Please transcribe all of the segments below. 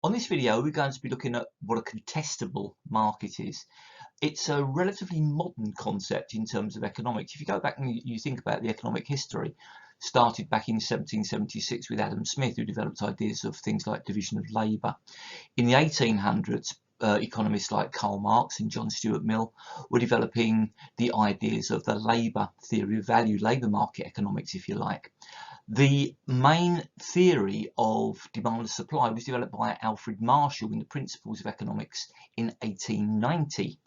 On this video, we're going to be looking at what a contestable market is. It's a relatively modern concept in terms of economics. If you go back and you think about the economic history, started back in 1776 with Adam Smith, who developed ideas of things like division of labour. In the 1800s, economists like Karl Marx and John Stuart Mill were developing the ideas of the labour theory of value, labour market economics, if you like. The main theory of demand and supply was developed by Alfred Marshall in the Principles of Economics in 1890.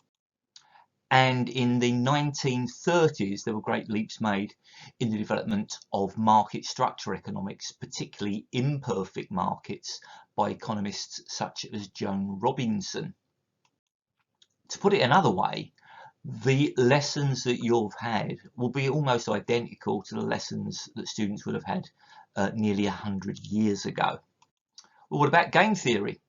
And in the 1930s, there were great leaps made in the development of market structure economics, particularly imperfect markets, by economists such as Joan Robinson. To put it another way, the lessons that you've had will be almost identical to the lessons that students would have had nearly 100 years ago. Well, what about game theory?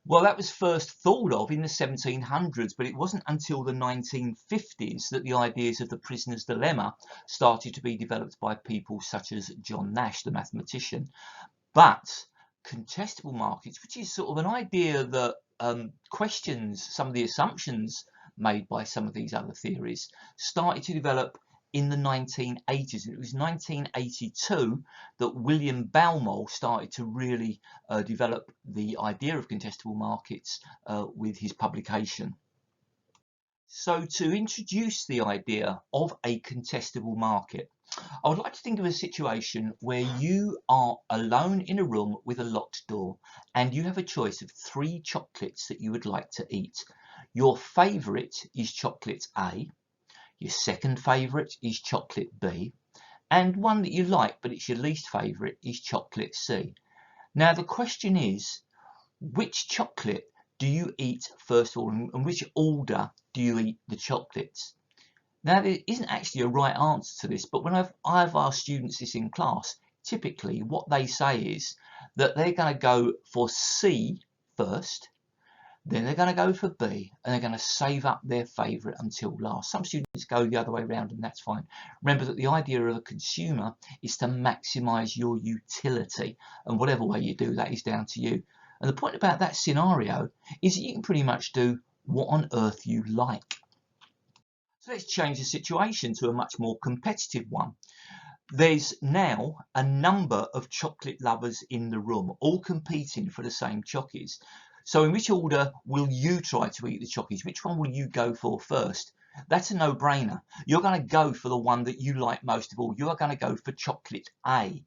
Well, that was first thought of in the 1700s, but it wasn't until the 1950s that the ideas of the prisoner's dilemma started to be developed by people such as John Nash, the mathematician. But contestable markets, which is sort of an idea that questions some of the assumptions made by some of these other theories, started to develop in the 1980s. And it was 1982 that William Baumol started to really develop the idea of contestable markets with his publication. So to introduce the idea of a contestable market, I would like to think of a situation where you are alone in a room with a locked door and you have a choice of 3 chocolates that you would like to eat. Your favourite is chocolate A, your second favourite is chocolate B, and one that you like but it's your least favourite is chocolate C. Now the question is, which chocolate do you eat first of all, and which order do you eat the chocolates? Now there isn't actually a right answer to this, but when I've asked students this in class, typically what they say is that they're going to go for C first, then they're going to go for B, and they're going to save up their favourite until last. Some students go the other way around, and that's fine. Remember that the idea of a consumer is to maximise your utility, and whatever way you do that is down to you. And the point about that scenario is that you can pretty much do what on earth you like. So let's change the situation to a much more competitive one. There's now a number of chocolate lovers in the room, all competing for the same chockies. So in which order will you try to eat the chockies? Which one will you go for first? That's a no-brainer. You're going to go for the one that you like most of all. You are going to go for chocolate A.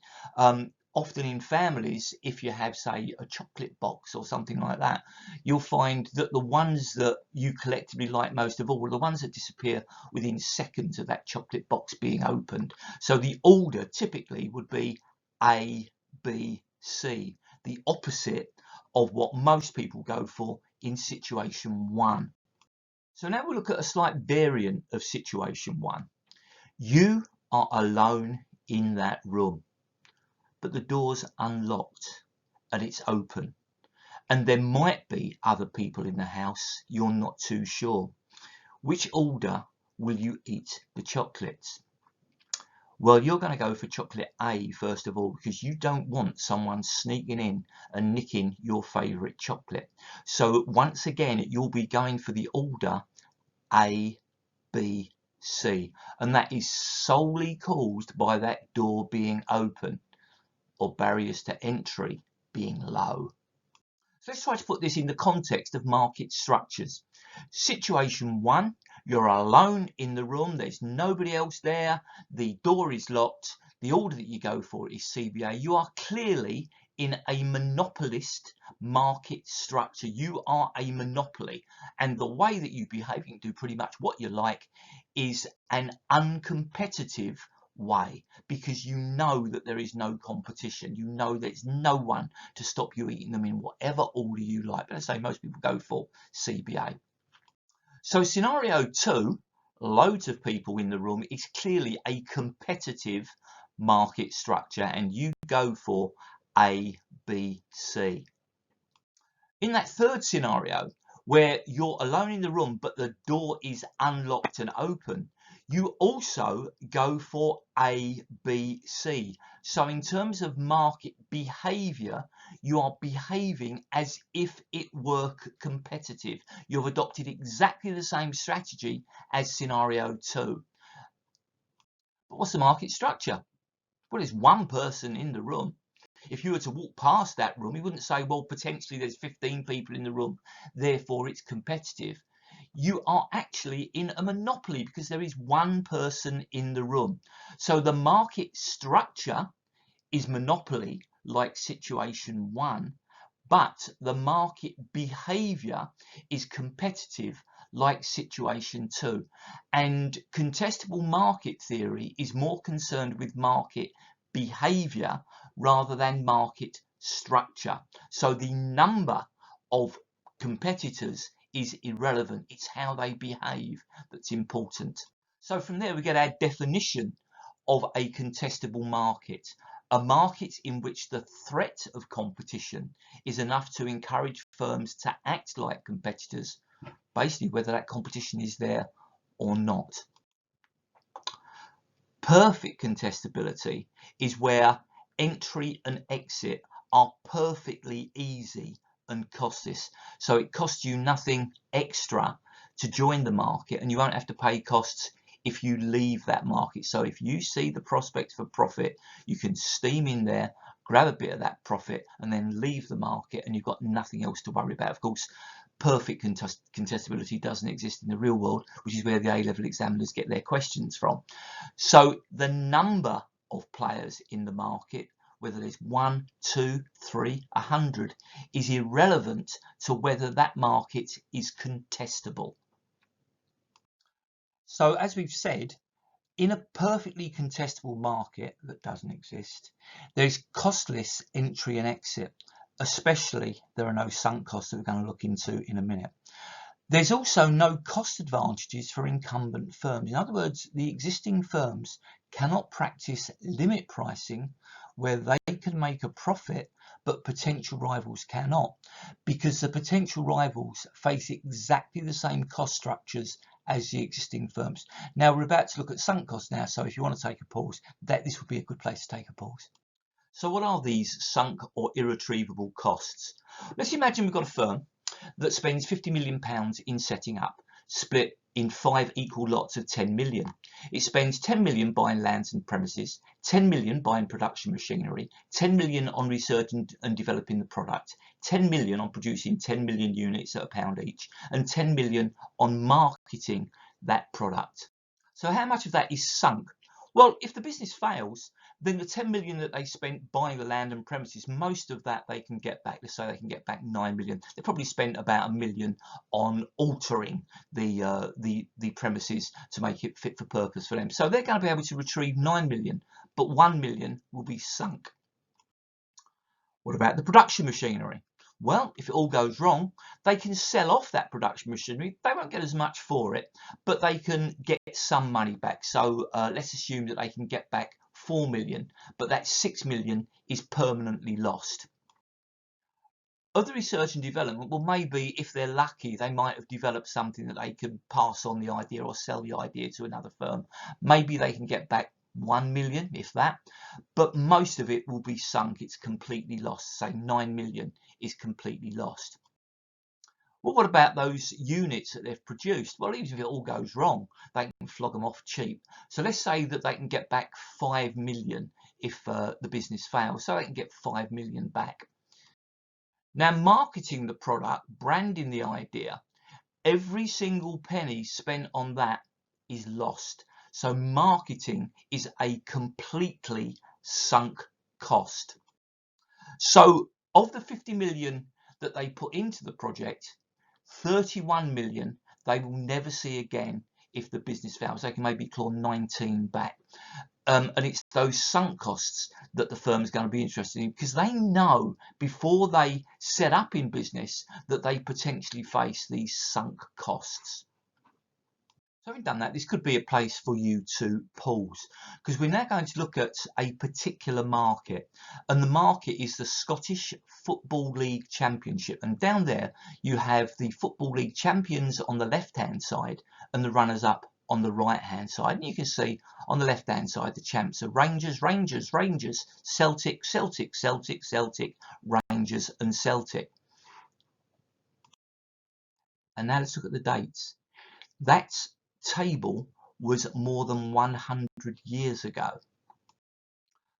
Often in families, if you have, say, a chocolate box or something like that, you'll find that the ones that you collectively like most of all are the ones that disappear within seconds of that chocolate box being opened. So the order typically would be A, B, C, the opposite of what most people go for in situation 1. So now we'll look at a slight variant of situation 1. You are alone in that room, but the door's unlocked and it's open, and there might be other people in the house. You're not too sure. Which order will you eat the chocolates? Well, you're going to go for chocolate A first of all, because you don't want someone sneaking in and nicking your favourite chocolate. So once again, you'll be going for the order A, B, C, and that is solely caused by that door being open or barriers to entry being low. So let's try to put this in the context of market structures. Situation 1, you're alone in the room, there's nobody else there, the door is locked, the order that you go for is CBA. You are clearly in a monopolist market structure. You are a monopoly, and the way that you behave, you can do pretty much what you like, is an uncompetitive way, because you know that there is no competition. You know there's no one to stop you eating them in whatever order you like. But let's say most people go for CBA. So scenario 2, loads of people in the room, is clearly a competitive market structure, and you go for A, B, C. In that third scenario, where you're alone in the room but the door is unlocked and open, You also go for A, B, C. So in terms of market behavior, you are behaving as if it were competitive. You've adopted exactly the same strategy as scenario 2. But what's the market structure? Well, there's one person in the room. If you were to walk past that room, you wouldn't say, well, potentially there's 15 people in the room, therefore it's competitive. You are actually in a monopoly because there is one person in the room. So the market structure is monopoly, like situation 1, but the market behavior is competitive, like situation 2. And contestable market theory is more concerned with market behavior rather than market structure. So the number of competitors is irrelevant. It's how they behave that's important. So from there we get our definition of a contestable market. A market in which the threat of competition is enough to encourage firms to act like competitors, basically whether that competition is there or not. Perfect contestability is where entry and exit are perfectly easy and costless. So it costs you nothing extra to join the market, and you won't have to pay costs if you leave that market. So if you see the prospect for profit, you can steam in there, grab a bit of that profit, and then leave the market, and you've got nothing else to worry about. Of course, perfect contestability doesn't exist in the real world, which is where the A-level examiners get their questions from. So the number of players in the market, whether there's 1, 2, 3, 100, is irrelevant to whether that market is contestable. So as we've said, in a perfectly contestable market that doesn't exist, there's costless entry and exit, especially there are no sunk costs that we're going to look into in a minute. There's also no cost advantages for incumbent firms. In other words, the existing firms cannot practice limit pricing where they can make a profit but potential rivals cannot, because the potential rivals face exactly the same cost structures as the existing firms. Now we're about to look at sunk costs now, so if you want to take a pause, this would be a good place to take a pause. So what are these sunk or irretrievable costs? Let's imagine we've got a firm that spends £50 million in setting up, split in 5 equal lots of 10 million. It spends 10 million buying lands and premises, 10 million buying production machinery, 10 million on research and developing the product, 10 million on producing 10 million units at £1 each, and 10 million on marketing that product. So how much of that is sunk? Well, if the business fails, then the 10 million that they spent buying the land and premises, most of that they can get back. Let's say they can get back 9 million. They probably spent about £1 million on altering the premises to make it fit for purpose for them. So they're going to be able to retrieve 9 million, but 1 million will be sunk. What about the production machinery? Well, if it all goes wrong, they can sell off that production machinery. They won't get as much for it, but they can get some money back. So let's assume that they can get back 4 million, but that 6 million is permanently lost. Other research and development, well, maybe if they're lucky, they might have developed something that they can pass on the idea or sell the idea to another firm. Maybe they can get back 1 million, if that, but most of it will be sunk. It's completely lost. Say 9 million is completely lost. Well, what about those units that they've produced? Well, even if it all goes wrong, they can flog them off cheap. So let's say that they can get back 5 million if the business fails, so they can get 5 million back. Now, marketing the product, branding the idea, every single penny spent on that is lost. So marketing is a completely sunk cost. So of the 50 million that they put into the project, 31 million they will never see again if the business fails. They can maybe claw 19 back. And it's those sunk costs that the firm is going to be interested in, because they know before they set up in business that they potentially face these sunk costs. So having done that, this could be a place for you to pause, because we're now going to look at a particular market, and the market is the Scottish Football League Championship. And down there you have the Football League champions on the left hand side and the runners up on the right hand side, and you can see on the left hand side the champs are Rangers, Rangers, Rangers, Celtic, Celtic, Celtic, Celtic, Rangers and Celtic. And now let's look at the dates. That table was more than 100 years ago.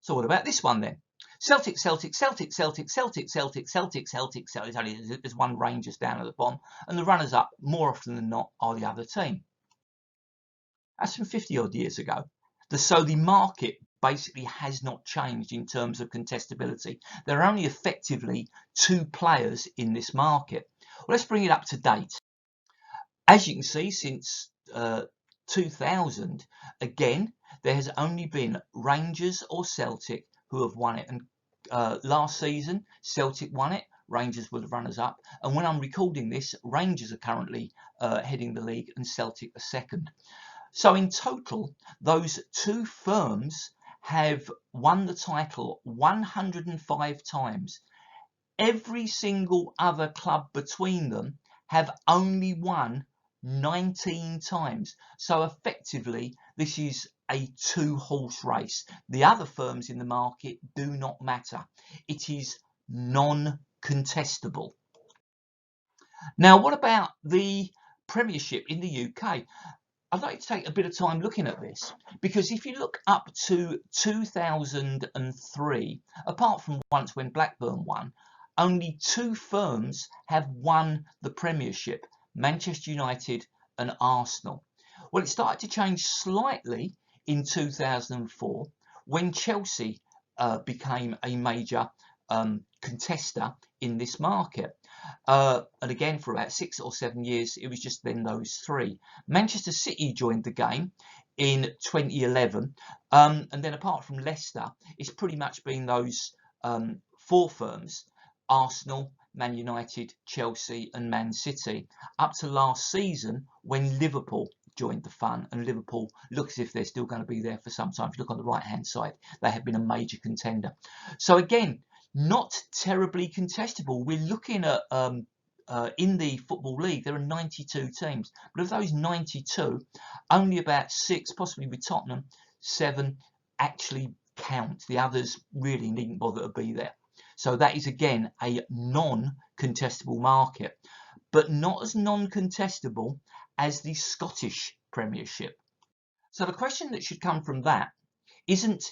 So what about this one then? Celtic, Celtic, Celtic, Celtic, Celtic, Celtic, Celtic, Celtic, Celtic. There's one Rangers down at the bottom, and the runners up more often than not are the other team. That's from 50 odd years ago. So the market basically has not changed in terms of contestability. There are only effectively two players in this market. Well, let's bring it up to date. As you can see, since 2000, again, there has only been Rangers or Celtic who have won it. And last season, Celtic won it. Rangers were the runners-up. And when I'm recording this, Rangers are currently heading the league and Celtic are second. So in total, those two firms have won the title 105 times. Every single other club between them have only won 19 times. So effectively, this is a two-horse race. The other firms in the market do not matter. It is non-contestable. Now, what about the Premiership in the UK? I'd like to take a bit of time looking at this, because if you look up to 2003, apart from once when Blackburn won, only two firms have won the Premiership, Manchester United and Arsenal. Well, it started to change slightly in 2004 when Chelsea became a major contester in this market. And again, for about 6 or 7 years, it was just then those three. Manchester City joined the game in 2011. And then apart from Leicester, it's pretty much been those four firms: Arsenal, Man United, Chelsea and Man City, up to last season when Liverpool joined the fun, and Liverpool look as if they're still going to be there for some time. If you look on the right hand side, they have been a major contender. So again, not terribly contestable. We're looking at in the Football League, there are 92 teams, but of those 92, only about 6, possibly with Tottenham, 7 actually count. The others really needn't bother to be there. So that is again a non-contestable market, but not as non-contestable as the Scottish Premiership. So the question that should come from that isn't,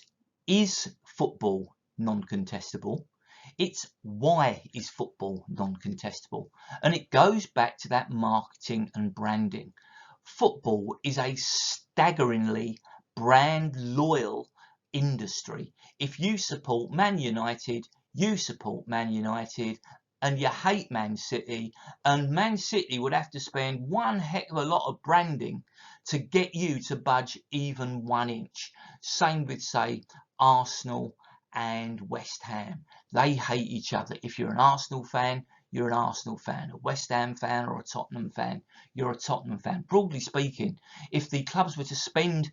is football non-contestable? It's, why is football non-contestable? And it goes back to that marketing and branding. Football is a staggeringly brand loyal industry. If you support Man United, you support Man United, and you hate Man City, and Man City would have to spend one heck of a lot of branding to get you to budge even 1 inch. Same with, say, Arsenal and West Ham. They hate each other. If you're an Arsenal fan, you're an Arsenal fan. A West Ham fan or a Tottenham fan, you're a Tottenham fan. Broadly speaking, if the clubs were to spend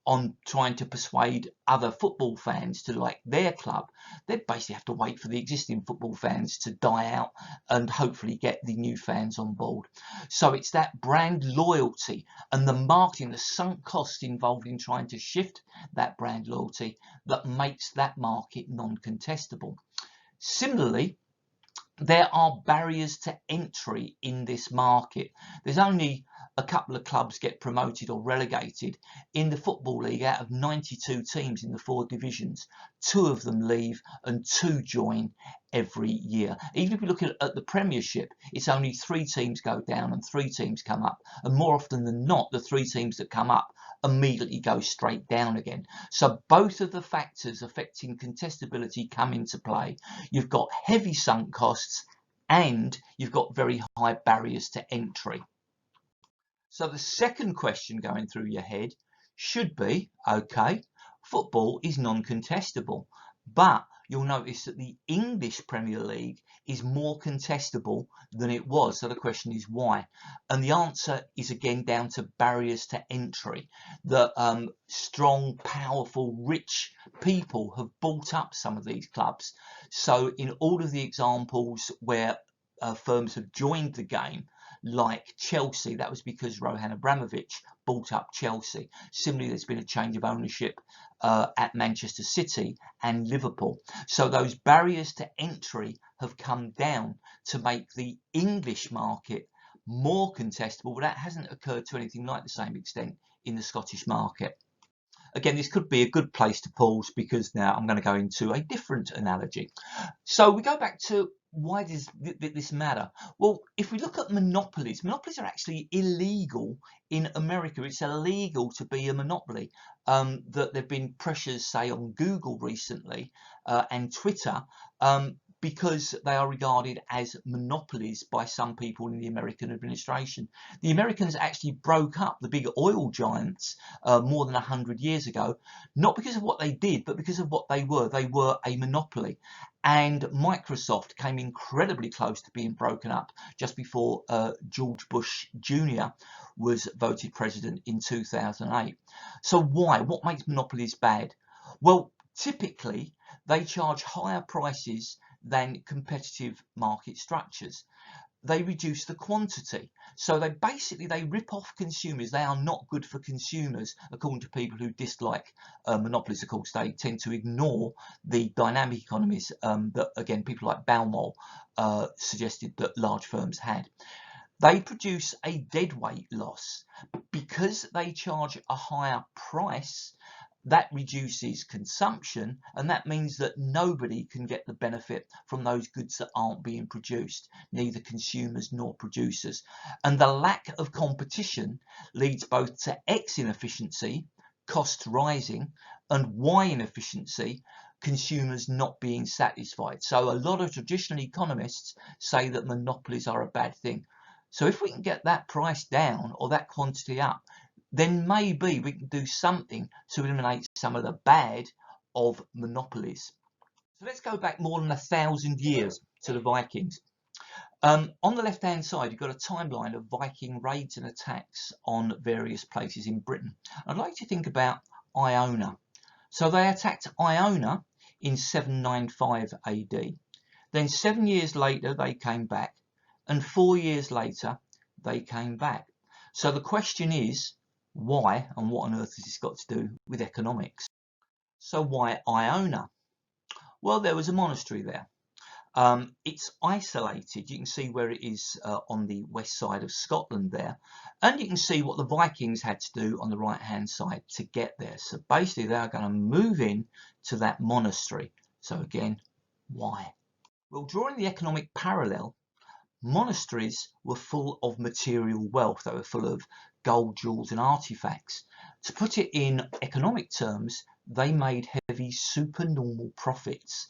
on trying to persuade other football fans to like their club, they'd basically have to wait for the existing football fans to die out and hopefully get the new fans on board. So it's that brand loyalty and the marketing, the sunk cost involved in trying to shift that brand loyalty that makes that market non-contestable. Similarly, there are barriers to entry in this market. There's only a couple of clubs get promoted or relegated. In the Football League, out of 92 teams in the 4 divisions, 2 of them leave and 2 join every year. Even if you look at the Premiership, it's only 3 teams go down and 3 teams come up. And more often than not, the 3 teams that come up immediately go straight down again. So both of the factors affecting contestability come into play. You've got heavy sunk costs and you've got very high barriers to entry. So the second question going through your head should be, okay, football is non-contestable, but you'll notice that the English Premier League is more contestable than it was. So the question is why? And the answer is again down to barriers to entry. That strong, powerful, rich people have bought up some of these clubs. So in all of the examples where firms have joined the game, like Chelsea. That was because Roman Abramovich bought up Chelsea. Similarly, there's been a change of ownership at Manchester City and Liverpool. So those barriers to entry have come down to make the English market more contestable, but that hasn't occurred to anything like the same extent in the Scottish market. Again, this could be a good place to pause because now I'm going to go into a different analogy. So we go back to why does this matter? Well, if we look at monopolies, monopolies are actually illegal in America. It's illegal to be a monopoly. That there have been pressures, say, on Google recently and Twitter, because they are regarded as monopolies by some people in the American administration. The Americans actually broke up the big oil giants more than 100 years ago, not because of what they did, but because of what they were. They were a monopoly. And Microsoft came incredibly close to being broken up just before George Bush Jr. was voted president in 2008. So why? What makes monopolies bad? Well, typically they charge higher prices than competitive market structures. They reduce the quantity. So they rip off consumers. They are not good for consumers, according to people who dislike monopolies. Of course, they tend to ignore the dynamic economies that, again, people like Baumol suggested that large firms had. They produce a deadweight loss. Because they charge a higher price, that reduces consumption, and that means that nobody can get the benefit from those goods that aren't being produced, neither consumers nor producers. And the lack of competition leads both to X inefficiency, costs rising, and Y inefficiency, consumers not being satisfied. So a lot of traditional economists say that monopolies are a bad thing. So if we can get that price down or that quantity up, then maybe we can do something to eliminate some of the bad of monopolies. So let's go back more than 1,000 years to the Vikings. On the left-hand side, you've got a timeline of Viking raids and attacks on various places in Britain. I'd like to think about Iona. So they attacked Iona in 795 AD. Then 7 years later, they came back. And 4 years later, they came back. So the question is, why, and what on earth has this got to do with economics? So why Iona? Well, there was a monastery there. It's isolated. You can see where it is on the west side of Scotland there. And you can see what the Vikings had to do on the right-hand side to get there. So basically, they are going to move in to that monastery. So again, why? Well, drawing the economic parallel, monasteries were full of material wealth. They were full of gold, jewels and artifacts. To put it in economic terms, they made heavy supernormal profits.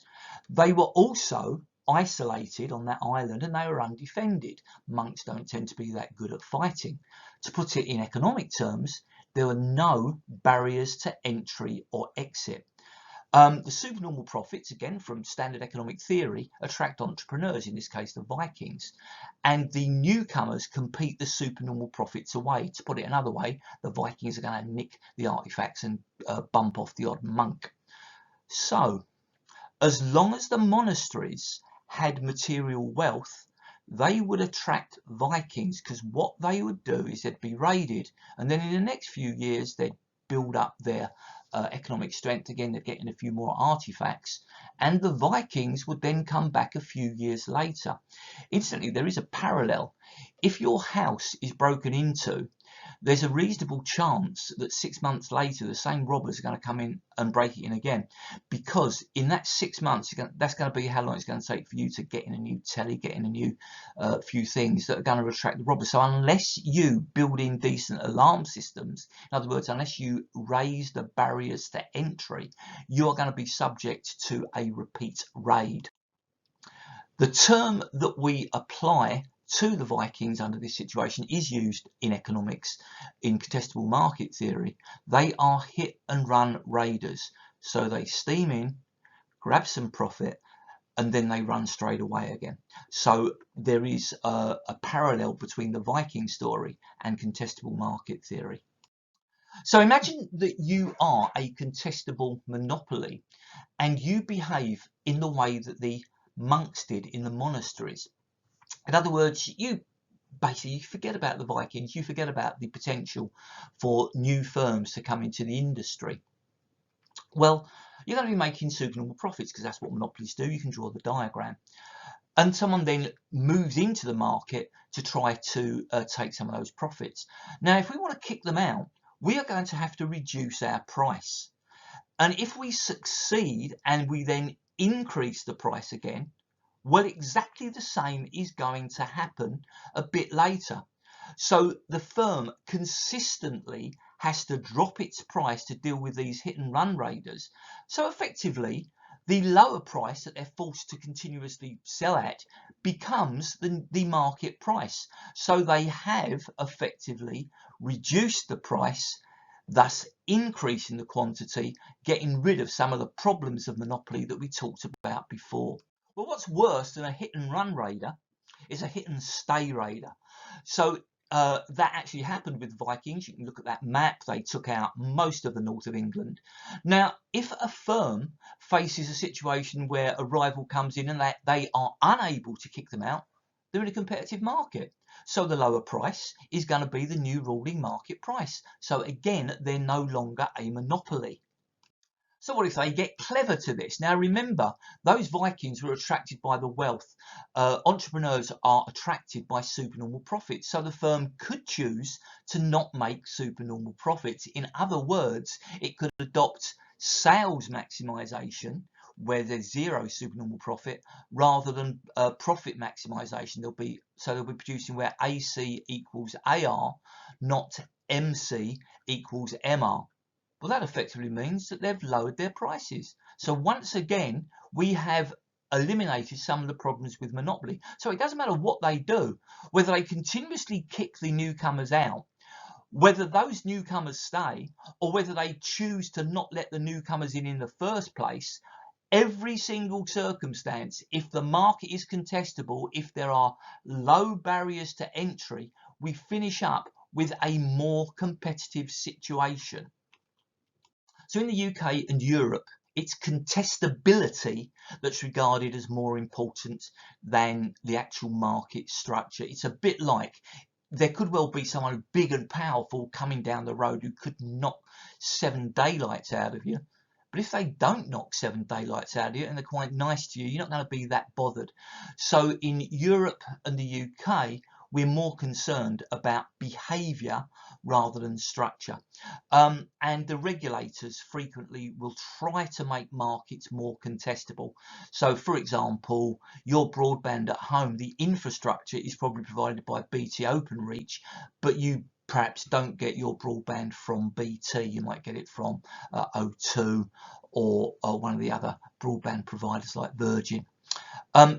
They were also isolated on that island and they were undefended. Monks don't tend to be that good at fighting. To put it in economic terms, there were no barriers to entry or exit. The supernormal profits, again from standard economic theory, attract entrepreneurs, in this case the Vikings, and the newcomers compete the supernormal profits away. To put it another way, the Vikings are going to nick the artifacts and bump off the odd monk. So, as long as the monasteries had material wealth, they would attract Vikings, because what they would do is they'd be raided, and then in the next few years they'd build up their economic strength again. They're getting a few more artifacts, and the Vikings would then come back a few years later. Incidentally, there is a parallel. If your house is broken into, there's a reasonable chance that 6 months later the same robbers are going to come in and break it in again, because in that 6 months that's going to be how long it's going to take for you to get in a new telly, get in a new few things that are going to attract the robbers. So unless you build in decent alarm systems, in other words, unless you raise the barriers to entry, you are going to be subject to a repeat raid. The term that we apply to the Vikings under this situation is used in economics, in contestable market theory. They are hit and run raiders. So they steam in, grab some profit, and then they run straight away again. So there is a parallel between the Viking story and contestable market theory. So imagine that you are a contestable monopoly and you behave in the way that the monks did in the monasteries. In other words, you basically you forget about the Vikings, you forget about the potential for new firms to come into the industry. Well, you're going to be making supernormal profits because that's what monopolies do. You can draw the diagram. And someone then moves into the market to try to take some of those profits. Now, if we want to kick them out, we are going to have to reduce our price. And if we succeed and we then increase the price again, well, exactly the same is going to happen a bit later. So the firm consistently has to drop its price to deal with these hit and run raiders. So effectively, the lower price that they're forced to continuously sell at becomes the market price. So they have effectively reduced the price, thus increasing the quantity, getting rid of some of the problems of monopoly that we talked about before. Well, what's worse than a hit and run raider is a hit and stay raider. So that actually happened with Vikings. You can look at that map. They took out most of the north of England. Now, if a firm faces a situation where a rival comes in and they are unable to kick them out, they're in a competitive market. So the lower price is going to be the new ruling market price. So again, they're no longer a monopoly. So what if they get clever to this? Now remember, those Vikings were attracted by the wealth. Entrepreneurs are attracted by supernormal profits. So the firm could choose to not make supernormal profits. In other words, it could adopt sales maximization, where there's zero supernormal profit, rather than profit maximization. They'll be producing where AC equals AR, not MC equals MR. Well, that effectively means that they've lowered their prices. So once again, we have eliminated some of the problems with monopoly. So it doesn't matter what they do, whether they continuously kick the newcomers out, whether those newcomers stay, or whether they choose to not let the newcomers in the first place. Every single circumstance, if the market is contestable, if there are low barriers to entry, we finish up with a more competitive situation. So in the UK and Europe, it's contestability that's regarded as more important than the actual market structure. It's a bit like there could well be someone big and powerful coming down the road who could knock 7 daylights out of you. But if they don't knock 7 daylights out of you and they're quite nice to you, you're not going to be that bothered. So in Europe and the UK, we're more concerned about behaviour rather than structure. And the regulators frequently will try to make markets more contestable. So, for example, your broadband at home, the infrastructure is probably provided by BT Openreach, but you perhaps don't get your broadband from BT. You might get it from O2 or one of the other broadband providers like Virgin.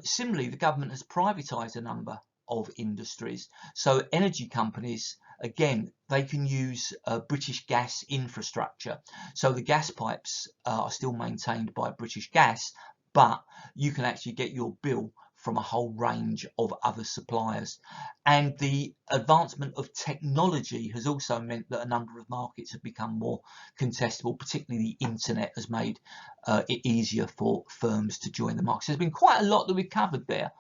Similarly, the government has privatised a number of industries. So energy companies, again, they can use British gas infrastructure. So the gas pipes are still maintained by British Gas, but you can actually get your bill from a whole range of other suppliers. And the advancement of technology has also meant that a number of markets have become more contestable, particularly the internet has made it easier for firms to join the market. So there's been quite a lot that we've covered there.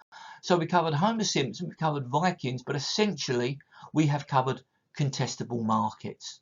So we covered Homer Simpson, we've covered Vikings, but essentially we have covered contestable markets.